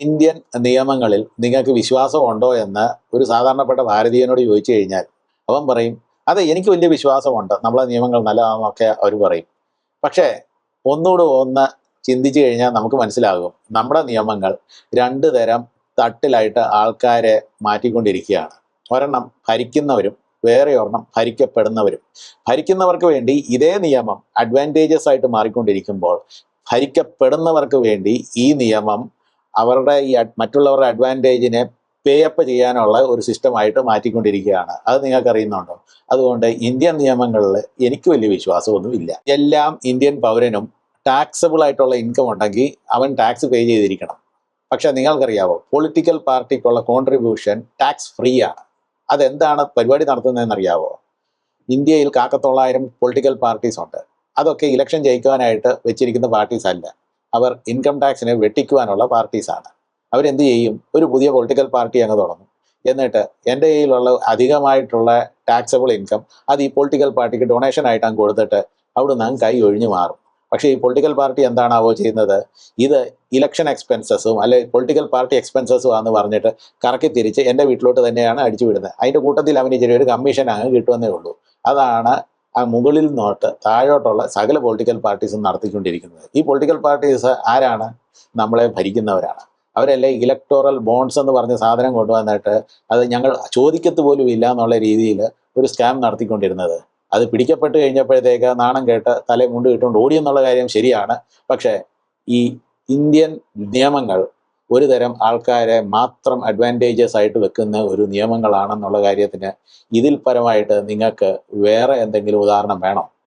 Indian നിയമങ്ങളിൽ നിങ്ങൾക്ക് വിശ്വാസമുണ്ടോ എന്ന് ഒരു സാധാരണപ്പെട്ട ഭാരതീയനോട് ചോദിച്ചു കഴിഞ്ഞാൽ അവൻ പറയും, അതെ, എനിക്ക് വലിയ വിശ്വാസമുണ്ട്, നമ്മളെ നിയമങ്ങൾ നല്ലതാണെന്നൊക്കെ അവർ പറയും. പക്ഷേ ഒന്നുകൂടെ ഒന്ന് ചിന്തിച്ചു കഴിഞ്ഞാൽ നമുക്ക് മനസ്സിലാകും, നമ്മുടെ നിയമങ്ങൾ രണ്ട് തരം തട്ടിലായിട്ട് ആൾക്കാരെ മാറ്റിക്കൊണ്ടിരിക്കുകയാണ്. ഒരെണ്ണം ഭരിക്കുന്നവരും, വേറെ ഒരെണ്ണം ഭരിക്കപ്പെടുന്നവരും. ഭരിക്കുന്നവർക്ക് വേണ്ടി ഇതേ നിയമം അഡ്വാൻറ്റേജസ് ആയിട്ട് മാറിക്കൊണ്ടിരിക്കുമ്പോൾ, ഭരിക്കപ്പെടുന്നവർക്ക് വേണ്ടി ഈ നിയമം അവരുടെ മറ്റുള്ളവരുടെ അഡ്വാൻറ്റേജിനെ പേയപ്പ് ചെയ്യാനുള്ള ഒരു സിസ്റ്റമായിട്ട് മാറ്റിക്കൊണ്ടിരിക്കുകയാണ്. അത് നിങ്ങൾക്ക് അറിയുന്നുണ്ടോ? അതുകൊണ്ട് ഇന്ത്യൻ നിയമങ്ങളിൽ എനിക്ക് വലിയ വിശ്വാസമൊന്നുമില്ല. എല്ലാം ഇന്ത്യൻ പൗരനും ടാക്സബിൾ ആയിട്ടുള്ള ഇൻകം ഉണ്ടെങ്കിൽ അവൻ ടാക്സ് പേ ചെയ്തിരിക്കണം. പക്ഷെ നിങ്ങൾക്കറിയാവോ, പൊളിറ്റിക്കൽ പാർട്ടിക്കുള്ള കോൺട്രിബ്യൂഷൻ ടാക്സ് ഫ്രീ ആണ്. അതെന്താണ് പരിപാടി നടത്തുന്നതെന്നറിയാവോ? ഇന്ത്യയിൽ 1,000 പൊളിറ്റിക്കൽ പാർട്ടീസ് ഉണ്ട്. അതൊക്കെ ഇലക്ഷൻ ജയിക്കുവാനായിട്ട് വെച്ചിരിക്കുന്ന പാർട്ടീസ് അല്ല. അവർ ഇൻകം ടാക്സിനെ വെട്ടിക്കുവാനുള്ള പാർട്ടീസാണ്. അവരെന്ത് ചെയ്യും? ഒരു പുതിയ പൊളിറ്റിക്കൽ പാർട്ടി അങ്ങ് തുടങ്ങും. എന്നിട്ട് എൻ്റെ കയ്യിലുള്ള അധികമായിട്ടുള്ള ടാക്സബിൾ ഇൻകം അത് ഈ പൊളിറ്റിക്കൽ പാർട്ടിക്ക് ഡൊണേഷൻ ആയിട്ട് അങ്ങ് കൊടുത്തിട്ട് അവിടുന്ന് അങ്ങ് കൈ ഒഴിഞ്ഞു മാറും. പക്ഷേ ഈ പൊളിറ്റിക്കൽ പാർട്ടി എന്താണാവോ ചെയ്യുന്നത്? ഇത് ഇലക്ഷൻ എക്സ്പെൻസസും അല്ലെ പൊളിറ്റിക്കൽ പാർട്ടി എക്സ്പെൻസസും ആണെന്ന് പറഞ്ഞിട്ട് കറക്കി തിരിച്ച് എൻ്റെ വീട്ടിലോട്ട് തന്നെയാണ് അടിച്ചു വിടുന്നത്. അതിൻ്റെ കൂട്ടത്തിൽ അവന് ചെറിയൊരു കമ്മീഷൻ അങ്ങ് കിട്ടുമെന്നേ ഉള്ളൂ. അതാണ് ആ മുകളിൽ നിന്നോട്ട് താഴോട്ടുള്ള സകല പൊളിറ്റിക്കൽ പാർട്ടീസും നടത്തിക്കൊണ്ടിരിക്കുന്നത്. ഈ പൊളിറ്റിക്കൽ പാർട്ടീസ് ആരാണ്? നമ്മളെ ഭരിക്കുന്നവരാണ്. അവരല്ലേ ഇലക്ടോറൽ ബോണ്ട്സ് എന്ന് പറഞ്ഞ സാധനം കൊണ്ടുവന്നിട്ട് അത് ഞങ്ങൾ ചോദിക്കത്ത് പോലും ഇല്ല എന്നുള്ള രീതിയിൽ ഒരു സ്കാം നടത്തിക്കൊണ്ടിരുന്നത്. അത് പിടിക്കപ്പെട്ട് കഴിഞ്ഞപ്പോഴത്തേക്ക് നാണം കേട്ട് തലേ മുണ്ട് കിട്ടുകൊണ്ട് ഓടിയെന്നുള്ള കാര്യം ശരിയാണ്. പക്ഷേ ഈ ഇന്ത്യൻ നിയമങ്ങൾ ഒരു തരം ആൾക്കാരെ മാത്രം അഡ്വാൻറ്റേജസ് ആയിട്ട് വെക്കുന്ന ഒരു നിയമങ്ങളാണെന്നുള്ള കാര്യത്തിന് ഇതിൽ പരമായിട്ട് നിങ്ങൾക്ക് വേറെ എന്തെങ്കിലും ഉദാഹരണം വേണോ?